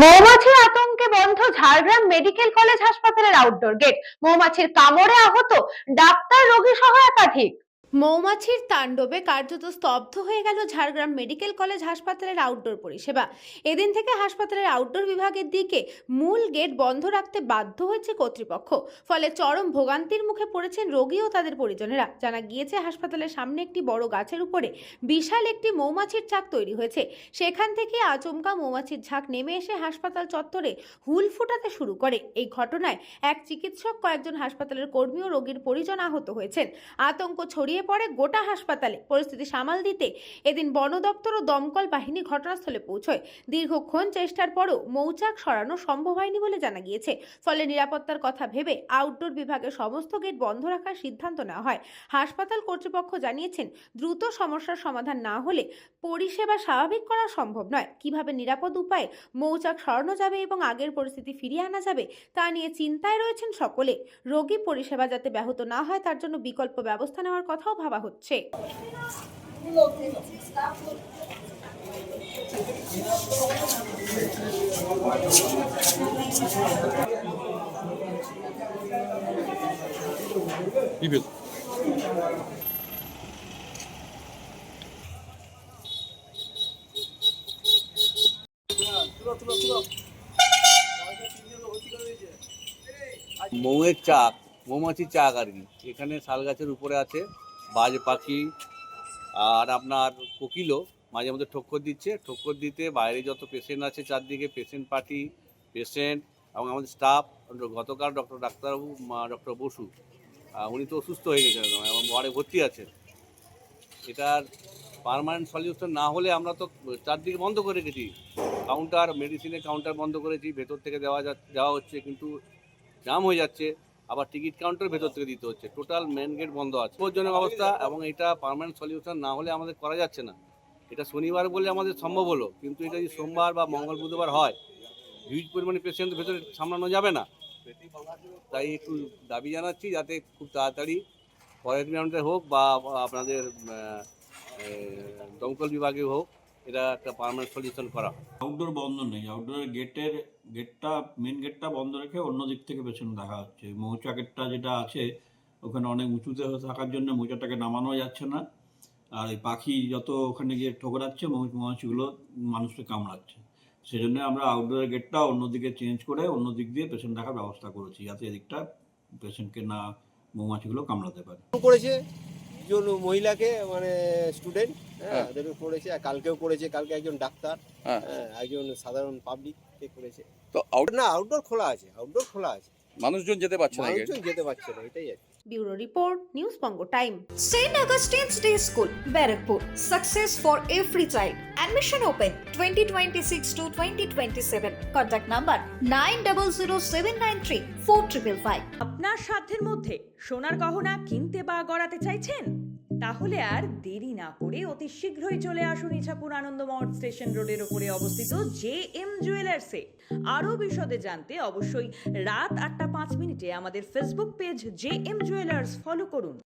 মৌমাছির আতঙ্কে বন্ধ ঝাড়গ্রাম মেডিকেল কলেজ হাসপাতালের আউটডোর গেট। মৌমাছির কামড়ে আহত ডাক্তার, রোগী সহ একাধিক। মৌমাছির তাণ্ডবে কার্যত স্তব্ধ হয়ে গেল ঝাড়গ্রাম মেডিকেল কলেজ হাসপাতালের আউটডোর পরিষেবা। এদিন থেকে হাসপাতালের আউটডোর বিভাগের দিকে মূল গেট বন্ধ রাখতে বাধ্য হয়েছে কর্তৃপক্ষ। ফলে চরম ভোগান্তির মুখে পড়েছেন রোগী ও তাদের পরিজনেরা। জানা গিয়েছে, হাসপাতালের সামনে একটি বড় গাছের উপরে বিশাল একটি মৌমাছির চাক তৈরি হয়েছে। সেখান থেকে আচমকা মৌমাছির ঝাঁক নেমে এসে হাসপাতাল চত্বরে হুল ফোটাতে শুরু করে। এই ঘটনায় এক চিকিৎসক, কয়েকজন হাসপাতালের কর্মী ও রোগীর পরিজন আহত হয়েছেন। আতঙ্ক ছড়িয়ে পড়ে গোটা হাসপাতালে। পরিস্থিতি সামাল দিতে এদিন বন দপ্তর ও দমকল বাহিনী ঘটনাস্থলে পৌঁছয়। দীর্ঘক্ষণ চেষ্টার পরও মৌচাক সরানো সম্ভব হয়নি বলে জানা গিয়েছে। ফলে নিরাপত্তার কথা ভেবে আউটডোর বিভাগের সমস্ত গেট বন্ধ রাখার সিদ্ধান্ত নেওয়া হয়। হাসপাতাল কর্তৃপক্ষ জানিয়েছেন, দ্রুত সমস্যার সমাধান না হলে পরিষেবা স্বাভাবিক করা সম্ভব নয়। কিভাবে নিরাপদ উপায়ে মৌচাক সরানো যাবে এবং আগের পরিস্থিতি ফিরিয়ে আনা যাবে তা নিয়ে চিন্তায় রয়েছেন সকলে। রোগী পরিষেবা যাতে ব্যাহত না হয় তার জন্য বিকল্প ব্যবস্থা নেওয়ার কথাও ভাবা হচ্ছে। মৌয়ের চাক, মৌমাছির চাক আর কি। এখানে শাল গাছের উপরে আছে, বাজ পাখি আর আপনার কোকিলও মাঝে মধ্যে ঠক্কর দিচ্ছে। ঠক্কর দিতে বাইরে যত পেশেন্ট আছে চারদিকে, পেশেন্ট পার্টি, পেশেন্ট এবং আমাদের স্টাফ, গতকাল ডাক্তারবাবু ডক্টর বসু উনি তো অসুস্থ হয়ে গেছেন এবং ওয়ার্ডে ভর্তি আছেন। এটার পার্মানেন্ট সলিউশন না হলে আমরা তো চারদিকে বন্ধ করে রেখেছি, কাউন্টার, মেডিসিনের কাউন্টার বন্ধ করেছি, ভেতর থেকে দেওয়া হচ্ছে, কিন্তু জাম হয়ে যাচ্ছে। আবার টিকিট কাউন্টার ভেতর থেকে দিতে হচ্ছে, টোটাল মেন গেট বন্ধ আছে। বিপজ্জনক অবস্থা, এবং এটা পার্মানেন্ট সলিউশন না হলে আমাদের করা যাচ্ছে না। এটা শনিবার বলে আমাদের সম্ভব হলো, কিন্তু এটা যদি সোমবার বা মঙ্গল বুধবার হয়, হিউজ পরিমাণে পেশেন্ট ভেতরে সামলানো যাবে না। তাই একটু দাবি জানাচ্ছি যাতে খুব তাড়াতাড়ি ফরেস্ট ডিপার্টমেন্টে হোক বা আপনাদের দমকল বিভাগে হোক, এটা একটা পার্মানেন্ট সলিউশন করা। আউটডোর বন্ধ নেই, আউটডোরের গেটটা মেন গেটটা বন্ধ রেখে অন্য দিক থেকে পেছনে দেখা হচ্ছে। মৌচাকেরটা যেটা আছে ওখানে অনেক উঁচুতে থাকার জন্য মৌচাকটাকে নামানো যাচ্ছে না। আর এই পাখি যত ওখানে গিয়ে ঠোকরাচ্ছে, মৌমাছিগুলো মানুষকে কামড়াচ্ছে। সেই জন্য আমরা আউটডোরের গেটটা অন্যদিকে চেঞ্জ করে অন্য দিক দিয়ে পেশেন্ট দেখার ব্যবস্থা করেছি, যাতে এদিকটা পেশেন্টকে না মৌমাছিগুলো কামড়াতে পারে। করেছে একজন মহিলাকে, মানে স্টুডেন্ট, হ্যাঁ ওদেরকে করেছে, আর কালকেও করেছে। কালকে একজন ডাক্তার, একজন সাধারণ পাবলিককে করেছে। তো আউটডোর খোলা আছে, আউটডোর খোলা আছে, মানুষজন যেতে পারছে না, এটাই আছে। Bureau report, news Banga time. St. Augustine's Day School, Barrackpur. Success for every child. Admission open 2026 to 2027. Contact number 9007934555. আপনার সাধ্যের মধ্যে সোনার গহনা কিনতে বা গড়াতে চাইছেন? তাহলে আর দেরি না করে অতি শীঘ্রই চলে আসুন ইছাপুর আনন্দমঠ স্টেশন রোডের উপরে অবস্থিত JM জুয়েলার্সে। আরও বিশদে জানতে অবশ্যই রাত 8টা 5 আমাদের Facebook page JM jewellers follow করুন।